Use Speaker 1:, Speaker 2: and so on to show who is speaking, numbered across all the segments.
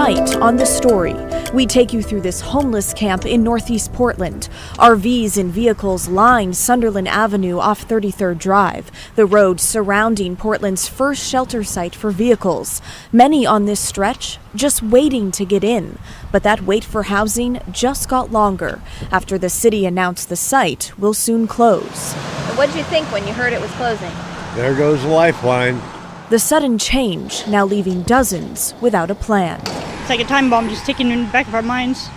Speaker 1: Tonight on The Story, we take you through this homeless camp in Northeast Portland. RVs and vehicles line Sunderland Avenue off 33rd Drive, the road surrounding Portland's first shelter site for vehicles. Many on this stretch just waiting to get in. But that wait for housing just got longer after the city announced the site will soon close.
Speaker 2: What did you think when you heard it was closing?
Speaker 3: There goes the lifeline.
Speaker 1: The sudden change now leaving dozens without a plan.
Speaker 4: It's like a time bomb just ticking in the back of our minds.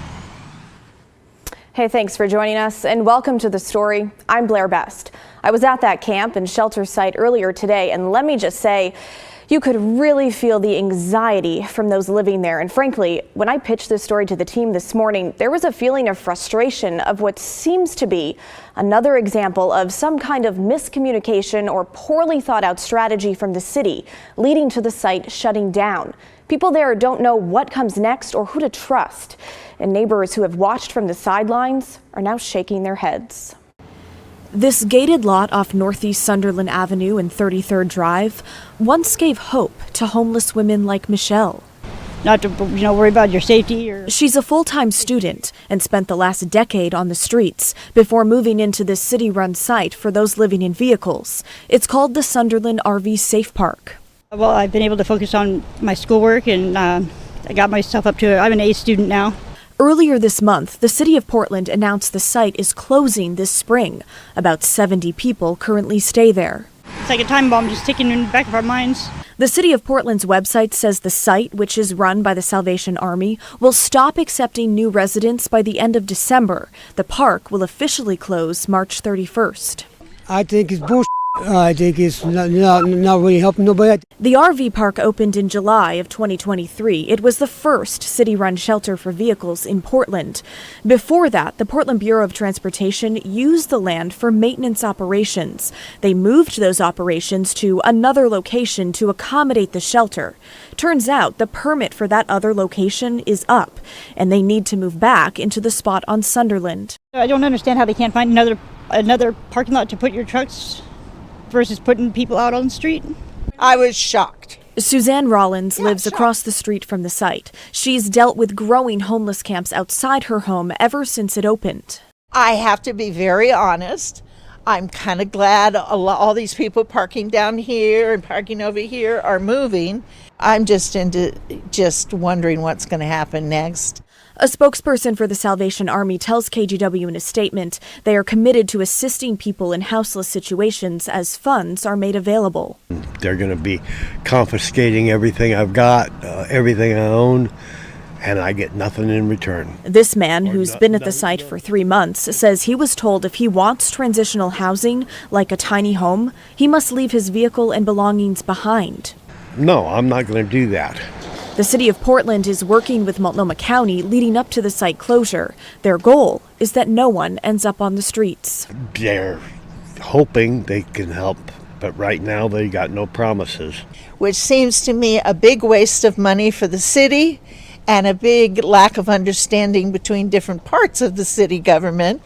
Speaker 2: Hey, thanks for joining us and welcome to The Story. I'm Blair Best. I was at that camp and shelter site earlier today, and let me just say, you could really feel the anxiety from those living there. And frankly, when I pitched this story to the team this morning, there was a feeling of frustration of what seems to be another example of some kind of miscommunication or poorly thought out strategy from the city, leading to the site shutting down. People there don't know what comes next or who to trust. And neighbors who have watched from the sidelines are now shaking their heads. This gated lot off Northeast Sunderland Avenue and 33rd Drive once gave hope to homeless women like Michelle.
Speaker 4: Not to, worry about your safety.
Speaker 1: She's a full-time student and spent the last decade on the streets before moving into this city-run site for those living in vehicles. It's called the Sunderland RV Safe Park.
Speaker 4: Well, I've been able to focus on my schoolwork, and I got myself up to it. I'm an A student now.
Speaker 1: Earlier this month, the city of Portland announced the site is closing this spring. About 70 people currently stay there.
Speaker 4: It's like a time bomb just ticking in the back of our minds.
Speaker 1: The city of Portland's website says the site, which is run by the Salvation Army, will stop accepting new residents by the end of December. The park will officially close March 31st.
Speaker 5: I think it's bullshit. I think it's not really helping nobody.
Speaker 1: The RV park opened in July of 2023. It was the first city-run shelter for vehicles in Portland. Before that, the Portland Bureau of Transportation used the land for maintenance operations. They moved those operations to another location to accommodate the shelter. Turns out the permit for that other location is up, and they need to move back into the spot on Sunderland.
Speaker 4: I don't understand how they can't find another parking lot to put your trucks versus putting people out on the street.
Speaker 6: I was shocked.
Speaker 1: Suzanne Rollins lives across the street from the site. She's dealt with growing homeless camps outside her home ever since it opened.
Speaker 6: I have to be very honest. I'm kind of glad all these people parking down here and parking over here are moving. I'm just wondering what's going to happen next.
Speaker 1: A spokesperson for the Salvation Army tells KGW in a statement they are committed to assisting people in houseless situations as funds are made available.
Speaker 3: They're going to be confiscating everything I've got, everything I own, and I get nothing in return.
Speaker 1: This man, who's been at the site for 3 months, says he was told if he wants transitional housing, like a tiny home, he must leave his vehicle and belongings behind.
Speaker 3: No, I'm not going to do that.
Speaker 1: The city of Portland is working with Multnomah County leading up to the site closure. Their goal is that no one ends up on the streets.
Speaker 3: They're hoping they can help, but right now they got no promises.
Speaker 6: Which seems to me a big waste of money for the city and a big lack of understanding between different parts of the city government.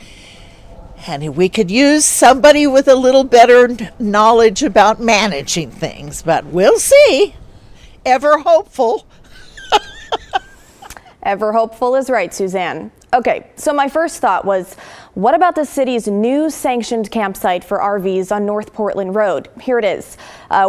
Speaker 6: And we could use somebody with a little better knowledge about managing things, but we'll see. Ever hopeful.
Speaker 2: Ever hopeful is right, Suzanne. Okay, so my first thought was, what about the city's new sanctioned campsite for RVs on North Portland Road? Here it is.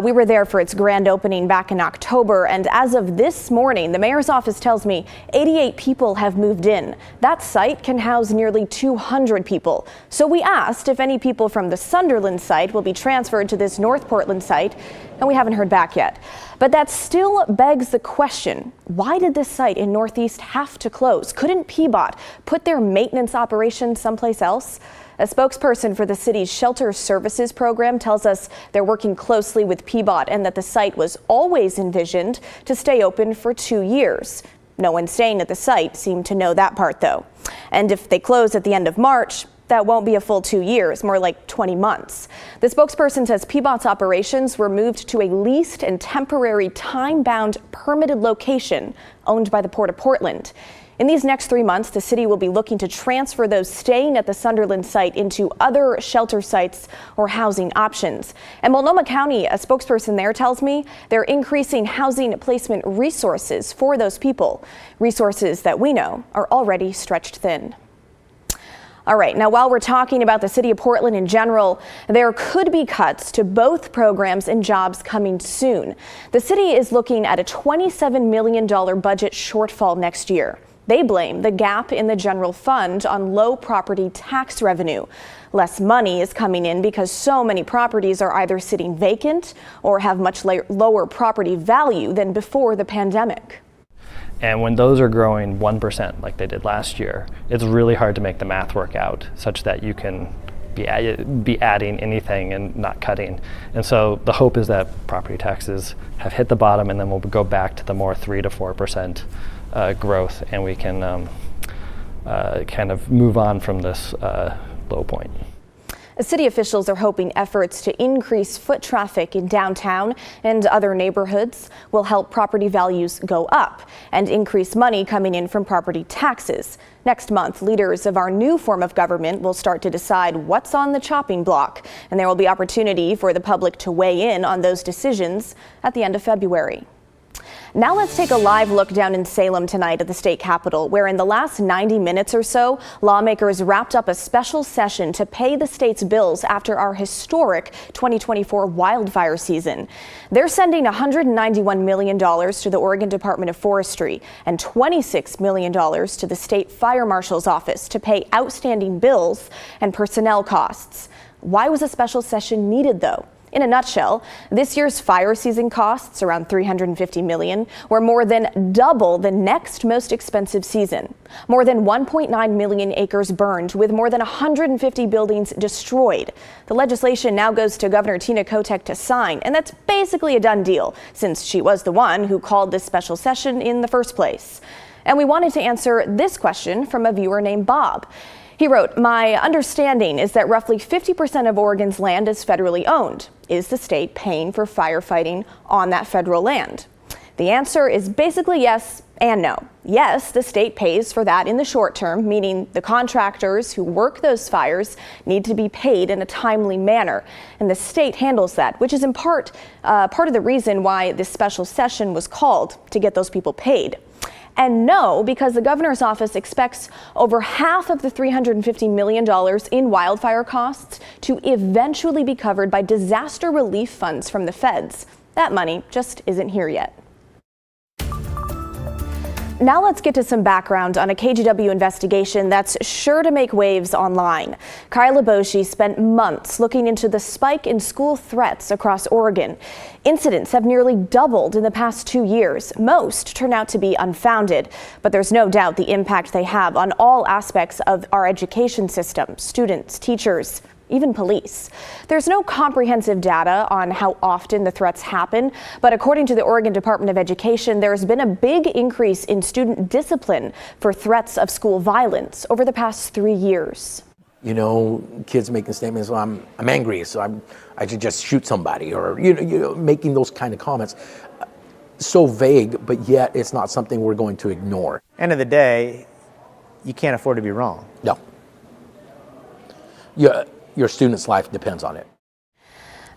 Speaker 2: We were there for its grand opening back in October, and as of this morning, the mayor's office tells me 88 people have moved in. That site can house nearly 200 people. So we asked if any people from the Sunderland site will be transferred to this North Portland site, and we haven't heard back yet. But that still begs the question, why did this site in Northeast have to close? Couldn't PBOT put their maintenance operations someplace else? A spokesperson for the city's shelter services program tells us they're working closely with PBOT and that the site was always envisioned to stay open for 2 years. No one staying at the site seemed to know that part, though. And if they close at the end of March, that won't be a full 2 years, more like 20 months. The spokesperson says PBOT's operations were moved to a leased and temporary time-bound permitted location owned by the Port of Portland. In these next 3 months, the city will be looking to transfer those staying at the Sunderland site into other shelter sites or housing options. And Multnomah County, a spokesperson there tells me they're increasing housing placement resources for those people, resources that we know are already stretched thin. All right, now while we're talking about the city of Portland in general, there could be cuts to both programs and jobs coming soon. The city is looking at a $27 million budget shortfall next year. They blame the gap in the general fund on low property tax revenue. Less money is coming in because so many properties are either sitting vacant or have much lower property value than before the pandemic.
Speaker 7: And when those are growing 1% like they did last year, it's really hard to make the math work out such that you can be adding anything and not cutting. And so the hope is that property taxes have hit the bottom, and then we'll go back to the more 3 to 4% growth, and we can kind of move on from this low point.
Speaker 2: City officials are hoping efforts to increase foot traffic in downtown and other neighborhoods will help property values go up and increase money coming in from property taxes. Next month, leaders of our new form of government will start to decide what's on the chopping block, and there will be opportunity for the public to weigh in on those decisions at the end of February. Now let's take a live look down in Salem tonight at the state capitol, where in the last 90 minutes or so, lawmakers wrapped up a special session to pay the state's bills after our historic 2024 wildfire season. They're sending $191 million to the Oregon Department of Forestry and $26 million to the state fire marshal's office to pay outstanding bills and personnel costs. Why was a special session needed, though? In a nutshell, this year's fire season costs, around $350 million, were more than double the next most expensive season. More than 1.9 million acres burned, with more than 150 buildings destroyed. The legislation now goes to Governor Tina Kotek to sign, and that's basically a done deal, since she was the one who called this special session in the first place. And we wanted to answer this question from a viewer named Bob. He wrote, "My understanding is that roughly 50% of Oregon's land is federally owned. Is the state paying for firefighting on that federal land?" The answer is basically yes and no. Yes, the state pays for that in the short term, meaning the contractors who work those fires need to be paid in a timely manner. And the state handles that, which is in part of the reason why this special session was called, to get those people paid. And no, because the governor's office expects over half of the $350 million in wildfire costs to eventually be covered by disaster relief funds from the feds. That money just isn't here yet. Now let's get to some background on a KGW investigation that's sure to make waves online. Kyla Boshi spent months looking into the spike in school threats across Oregon. Incidents have nearly doubled in the past 2 years. Most turn out to be unfounded, but there's no doubt the impact they have on all aspects of our education system, students, teachers, even police. There's no comprehensive data on how often the threats happen, but according to the Oregon Department of Education, there's been a big increase in student discipline for threats of school violence over the past 3 years.
Speaker 8: You know, kids making statements, well, I'm angry, so I should just shoot somebody, or making those kind of comments. So vague, but yet it's not something we're going to ignore.
Speaker 9: End of the day, you can't afford to be wrong.
Speaker 8: No. Your student's life depends on it.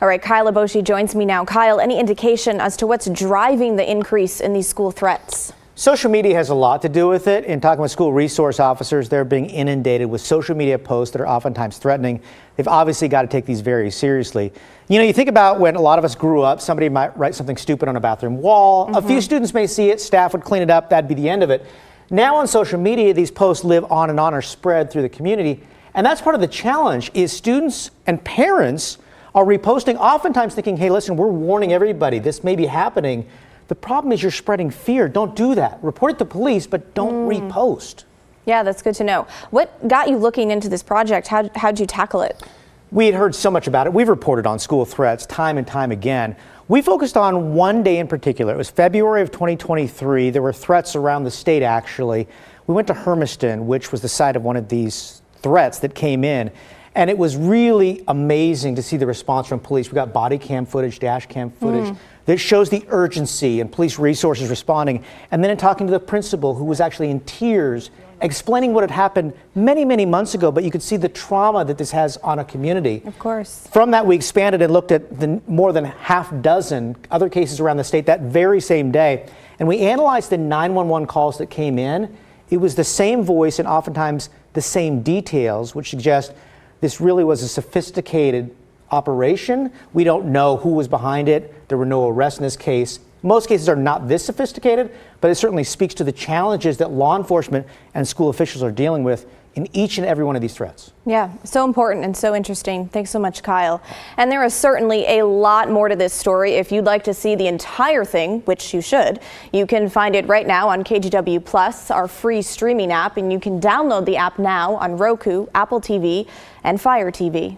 Speaker 2: All right, Kyla Boshi joins me now. Kyle, any indication as to what's driving the increase in these school threats?
Speaker 9: Social media has a lot to do with it. In talking with school resource officers, they're being inundated with social media posts that are oftentimes threatening. They've obviously got to take these very seriously. You know, you think about when a lot of us grew up, somebody might write something stupid on a bathroom wall. A few students may see it, staff would clean it up, that'd be the end of it. Now on social media, these posts live on and on, are spread through the community. And that's part of the challenge, is students and parents are reposting, oftentimes thinking, hey, listen, we're warning everybody, this may be happening. The problem is you're spreading fear. Don't do that. Report it to police, but don't repost.
Speaker 2: Yeah, that's good to know. What got you looking into this project? How'd you tackle it?
Speaker 9: We had heard so much about it. We've reported on school threats time and time again. We focused on one day in particular. It was February of 2023. There were threats around the state, actually. We went to Hermiston, which was the site of one of these threats that came in. And it was really amazing to see the response from police. We got body cam footage, dash cam footage that shows the urgency and police resources responding. And then in talking to the principal, who was actually in tears, explaining what had happened many, many months ago, but you could see the trauma that this has on a community.
Speaker 2: Of course.
Speaker 9: From that, we expanded and looked at the more than half dozen other cases around the state that very same day. And we analyzed the 911 calls that came in. It was the same voice and oftentimes the same details, which suggest this really was a sophisticated operation. We don't know who was behind it. There were no arrests in this case. Most cases are not this sophisticated, but it certainly speaks to the challenges that law enforcement and school officials are dealing with in each and every one of these threats.
Speaker 2: Yeah, so important and so interesting. Thanks so much, Kyle. And there is certainly a lot more to this story. If you'd like to see the entire thing, which you should, you can find it right now on KGW Plus, our free streaming app, and you can download the app now on Roku, Apple TV, and Fire TV.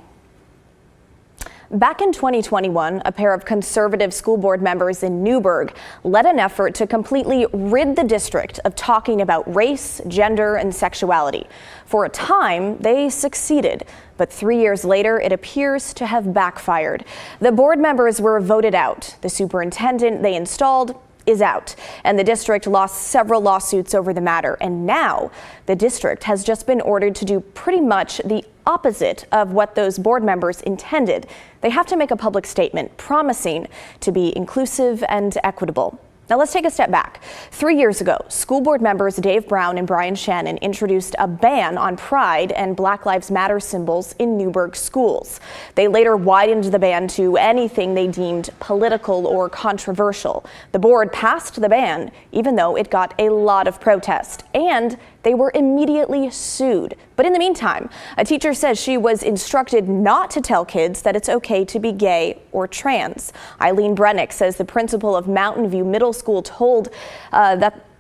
Speaker 2: Back in 2021, a pair of conservative school board members in Newberg led an effort to completely rid the district of talking about race, gender, and sexuality. For a time, they succeeded, but 3 years later, it appears to have backfired. The board members were voted out. The superintendent they installed is out, and the district lost several lawsuits over the matter. And now the district has just been ordered to do pretty much the opposite of what those board members intended. They have to make a public statement promising to be inclusive and equitable. Now let's take a step back. 3 years ago, school board members Dave Brown and Brian Shannon introduced a ban on Pride and Black Lives Matter symbols in Newberg schools. They later widened the ban to anything they deemed political or controversial. The board passed the ban, even though it got a lot of protest, and they were immediately sued. But in the meantime, a teacher says she was instructed not to tell kids that it's okay to be gay or trans. Eileen Brennick says the principal of Mountain View Middle School told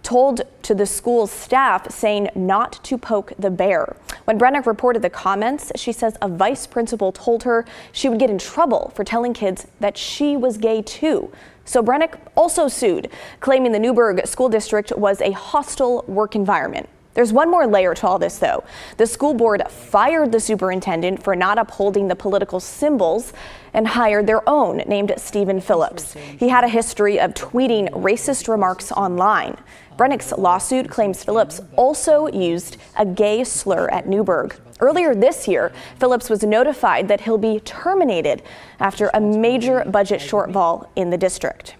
Speaker 2: to the school's staff saying not to poke the bear. When Brennick reported the comments, she says a vice principal told her she would get in trouble for telling kids that she was gay too. So Brennick also sued, claiming the Newberg School District was a hostile work environment. There's one more layer to all this, though. The school board fired the superintendent for not upholding the political symbols and hired their own, named Stephen Phillips. He had a history of tweeting racist remarks online. Brennick's lawsuit claims Phillips also used a gay slur at Newberg. Earlier this year, Phillips was notified that he'll be terminated after a major budget shortfall in the district.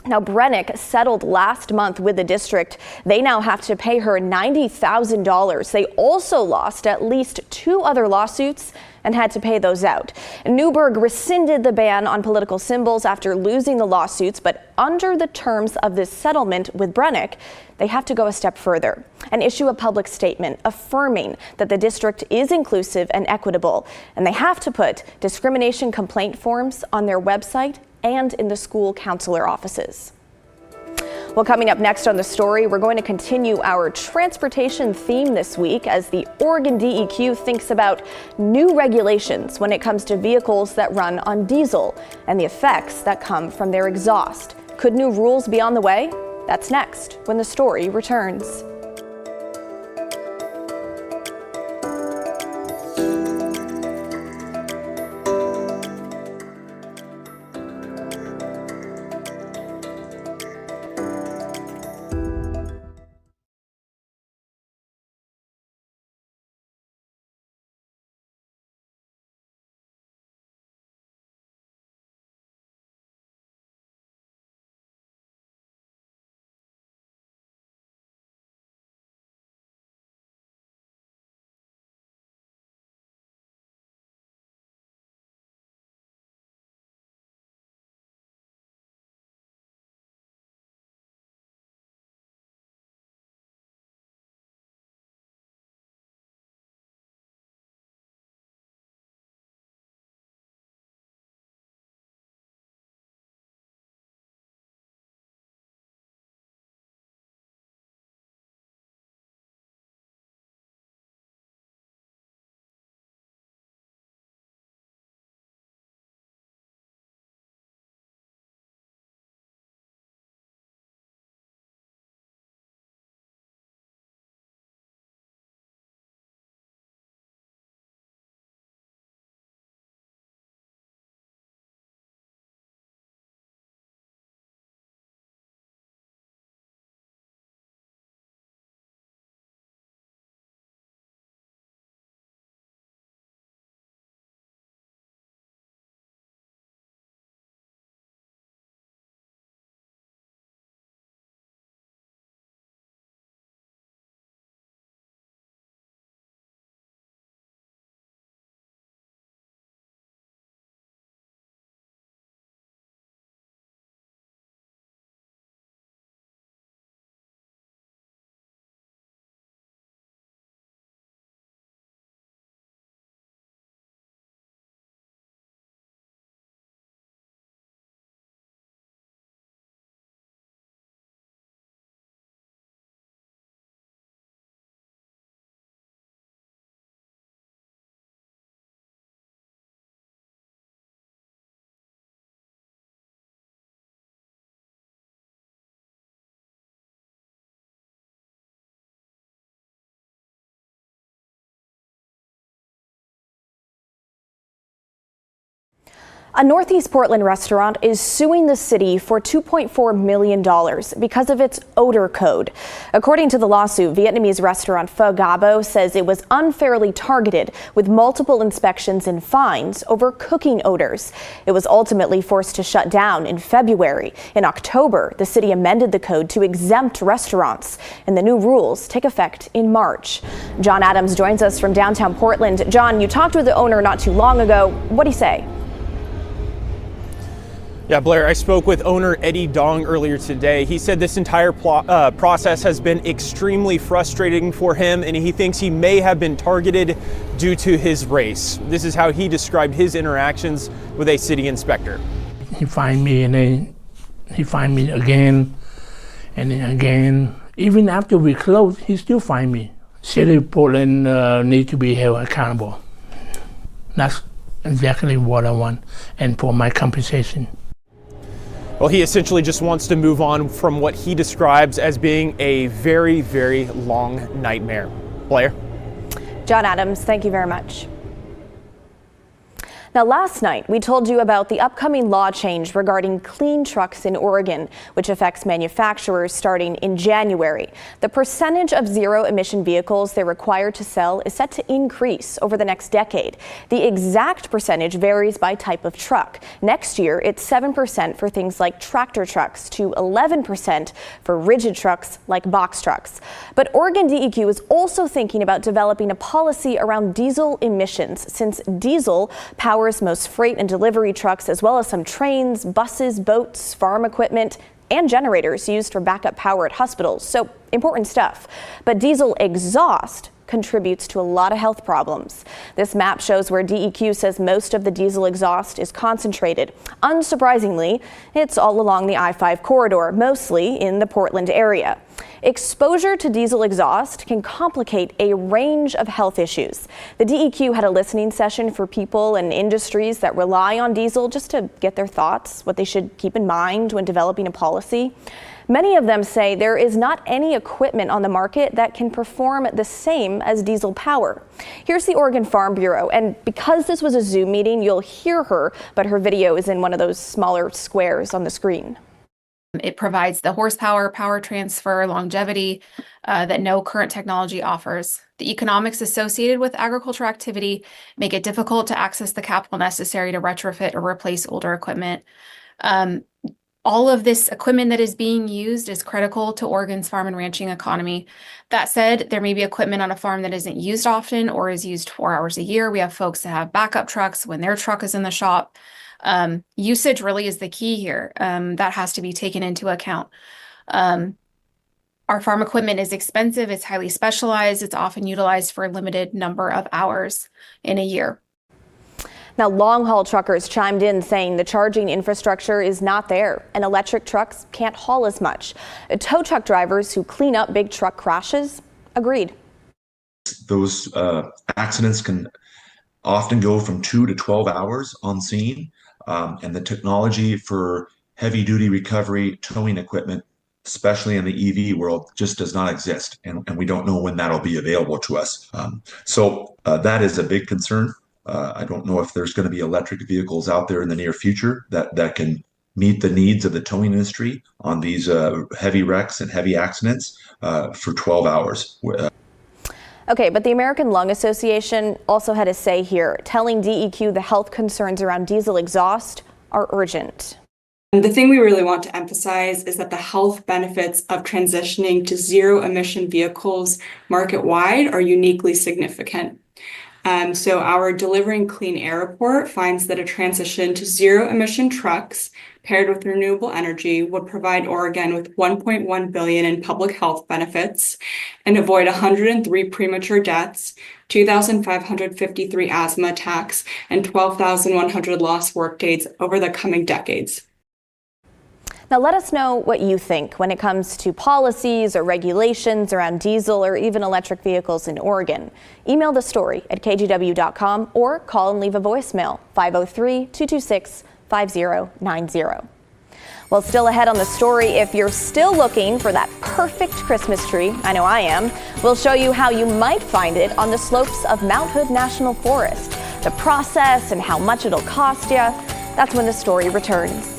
Speaker 2: Now, Brennick settled last month with the district. They now have to pay her $90,000. They also lost at least 2 other lawsuits and had to pay those out. Newberg rescinded the ban on political symbols after losing the lawsuits, but under the terms of this settlement with Brennick, they have to go a step further and issue a public statement affirming that the district is inclusive and equitable, and they have to put discrimination complaint forms on their website and in the school counselor offices. Well, coming up next on The Story, we're going to continue our transportation theme this week as the Oregon DEQ thinks about new regulations when it comes to vehicles that run on diesel and the effects that come from their exhaust. Could new rules be on the way? That's next when The Story returns. A Northeast Portland restaurant is suing the city for $2.4 million because of its odor code. According to the lawsuit, Vietnamese restaurant Pho Gabo says it was unfairly targeted with multiple inspections and fines over cooking odors. It was ultimately forced to shut down in February. In October, the city amended the code to exempt restaurants, and the new rules take effect in March. John Adams joins us from downtown Portland. John, you talked with the owner not too long ago. What did he say?
Speaker 10: Yeah, Blair, I spoke with owner Eddie Dong earlier today. He said this entire process has been extremely frustrating for him, and he thinks he may have been targeted due to his race. This is how he described his interactions with a city inspector.
Speaker 11: He find me, and then he find me again, and then again. Even after we close, he still find me. City of Portland need to be held accountable. That's exactly what I want, and for my compensation.
Speaker 10: Well, he essentially just wants to move on from what he describes as being a very, very long nightmare. Blair?
Speaker 2: John Adams, thank you very much. Now, last night, we told you about the upcoming law change regarding clean trucks in Oregon, which affects manufacturers starting in January. The percentage of zero-emission vehicles they're required to sell is set to increase over the next decade. The exact percentage varies by type of truck. Next year, it's 7% for things like tractor trucks to 11% for rigid trucks like box trucks. But Oregon DEQ is also thinking about developing a policy around diesel emissions, since diesel powers most freight and delivery trucks, as well as some trains, buses, boats, farm equipment, and generators used for backup power at hospitals. So important stuff. But diesel exhaust contributes to a lot of health problems. This map shows where DEQ says most of the diesel exhaust is concentrated. Unsurprisingly, it's all along the I-5 corridor, mostly in the Portland area. Exposure to diesel exhaust can complicate a range of health issues. The DEQ had a listening session for people and industries that rely on diesel just to get their thoughts, what they should keep in mind when developing a policy. Many of them say there is not any equipment on the market that can perform the same as diesel power. Here's the Oregon Farm Bureau, and because this was a Zoom meeting, you'll hear her, but her video is in one of those smaller squares on the screen.
Speaker 12: It provides the horsepower, power transfer, longevity that no current technology offers. The economics associated with agricultural activity make it difficult to access the capital necessary to retrofit or replace older equipment. All of this equipment that is being used is critical to Oregon's farm and ranching economy. That said, there may be equipment on a farm that isn't used often or is used 4 hours a year. We have folks that have backup trucks when their truck is in the shop. Usage really is the key here. That has to be taken into account. Our farm equipment is expensive. It's highly specialized. It's often utilized for a limited number of hours in a year.
Speaker 2: Now, long-haul truckers chimed in saying the charging infrastructure is not there and electric trucks can't haul as much. Tow truck drivers who clean up big truck crashes agreed.
Speaker 13: Those accidents can often go from 2 to 12 hours on scene, and the technology for heavy-duty recovery towing equipment, especially in the EV world, just does not exist, and we don't know when that'll be available to us. So that is a big concern. I don't know if there's going to be electric vehicles out there in the near future that can meet the needs of the towing industry on these heavy wrecks and heavy accidents for 12 hours.
Speaker 2: Okay, but the American Lung Association also had a say here, telling DEQ the health concerns around diesel exhaust are urgent.
Speaker 14: The thing we really want to emphasize is that the health benefits of transitioning to zero-emission vehicles market-wide are uniquely significant. So our Delivering Clean Air report finds that a transition to zero-emission trucks paired with renewable energy would provide Oregon with $1.1 billion in public health benefits and avoid 103 premature deaths, 2,553 asthma attacks, and 12,100 lost workdays over the coming decades.
Speaker 2: Now let us know what you think when it comes to policies or regulations around diesel or even electric vehicles in Oregon. Email the story at kgw.com or call and leave a voicemail 503-226-5090. Well, still ahead on the story, if you're still looking for that perfect Christmas tree, I know I am, we'll show you how you might find it on the slopes of Mount Hood National Forest, the process and how much it'll cost you. That's when the story returns.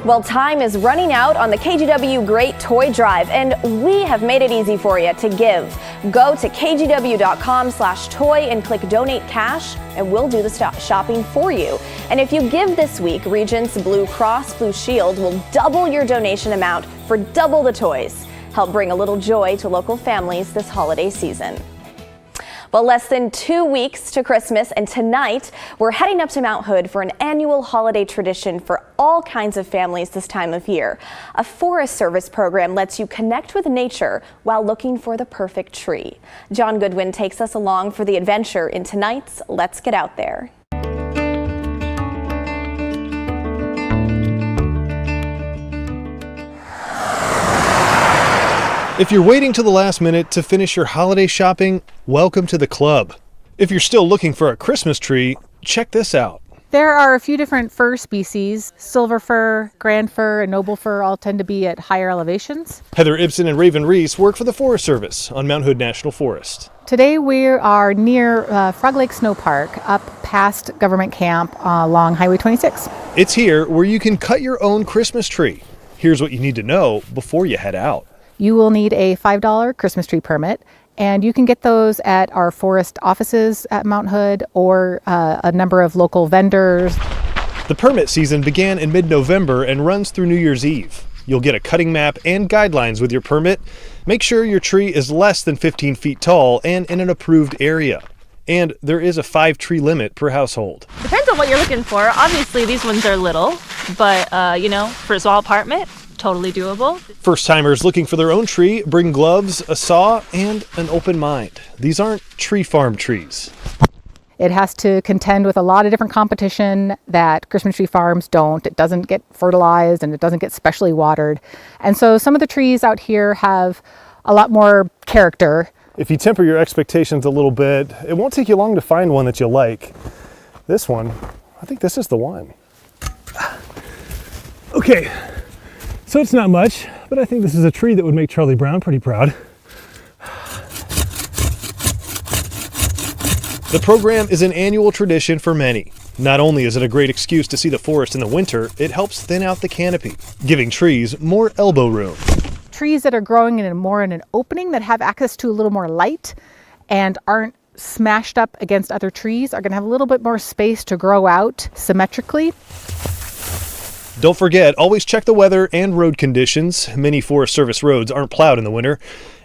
Speaker 2: Well, time is running out on the KGW Great Toy Drive, and we have made it easy for you to give. Go to kgw.com/toy and click donate cash, and we'll do the shopping for you. And if you give this week, Regents Blue Cross Blue Shield will double your donation amount for double the toys. Help bring a little joy to local families this holiday season. Well, less than 2 weeks to Christmas, and tonight we're heading up to Mount Hood for an annual holiday tradition for all kinds of families this time of year. A Forest Service program lets you connect with nature while looking for the perfect tree. John Goodwin takes us along for the adventure in tonight's Let's Get Out There.
Speaker 15: If you're waiting to the last minute to finish your holiday shopping, welcome to the club. If you're still looking for a Christmas tree, check this out.
Speaker 16: There are a few different fir species. Silver fir, grand fir, and noble fir all tend to be at higher elevations.
Speaker 15: Heather Ibsen and Raven Reese work for the Forest Service on Mount Hood National Forest.
Speaker 16: Today we are near Frog Lake Snow Park, up past Government Camp along Highway 26.
Speaker 15: It's here where you can cut your own Christmas tree. Here's what you need to know before you head out.
Speaker 16: You will need a $5 Christmas tree permit, and you can get those at our forest offices at Mount Hood or a number of local vendors.
Speaker 15: The permit season began in mid-November and runs through New Year's Eve. You'll get a cutting map and guidelines with your permit. Make sure your tree is less than 15 feet tall and in an approved area. And there is a 5-tree limit per household.
Speaker 17: Depends on what you're looking for. Obviously, these ones are little, but for a small apartment, totally doable.
Speaker 15: First-timers looking for their own tree bring gloves, a saw, and an open mind. These aren't tree farm trees.
Speaker 16: It has to contend with a lot of different competition that Christmas tree farms don't. It doesn't get fertilized and it doesn't get specially watered. And so some of the trees out here have a lot more character
Speaker 15: If you temper your expectations a little bit, it won't take you long to find one that you like. This one, I think this is the one. Okay, so it's not much, but I think this is a tree that would make Charlie Brown pretty proud. The program is an annual tradition for many. Not only is it a great excuse to see the forest in the winter, it helps thin out the canopy, giving trees more elbow room.
Speaker 16: Trees that are growing in an opening that have access to a little more light and aren't smashed up against other trees are going to have a little bit more space to grow out symmetrically.
Speaker 15: Don't forget, always check the weather and road conditions. Many Forest Service roads aren't plowed in the winter.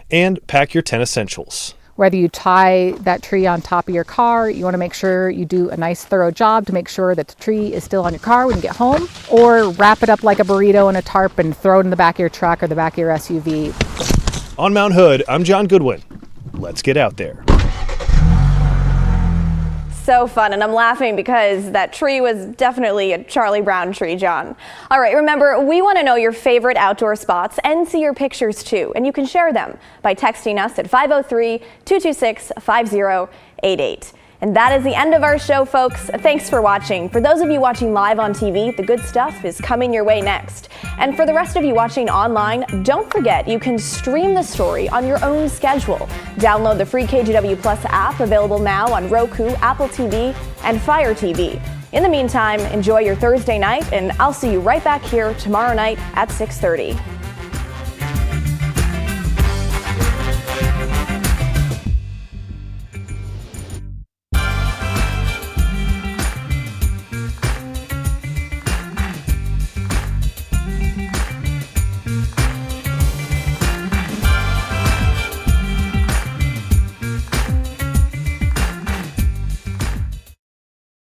Speaker 15: And pack your 10 essentials.
Speaker 16: Whether you tie that tree on top of your car, you want to make sure you do a nice thorough job to make sure that the tree is still on your car when you get home, or wrap it up like a burrito in a tarp and throw it in the back of your truck or the back of your SUV.
Speaker 15: On Mount Hood, I'm John Goodwin. Let's get out there.
Speaker 2: So fun, and I'm laughing because that tree was definitely a Charlie Brown tree, John. All right, remember, we want to know your favorite outdoor spots and see your pictures too, and you can share them by texting us at 503-226-5088. And that is the end of our show, folks. Thanks for watching. For those of you watching live on TV, the good stuff is coming your way next. And for the rest of you watching online, don't forget you can stream the story on your own schedule. Download the free KGW Plus app, available now on Roku, Apple TV, and Fire TV. In the meantime, enjoy your Thursday night, and I'll see you right back here tomorrow night at 6:30.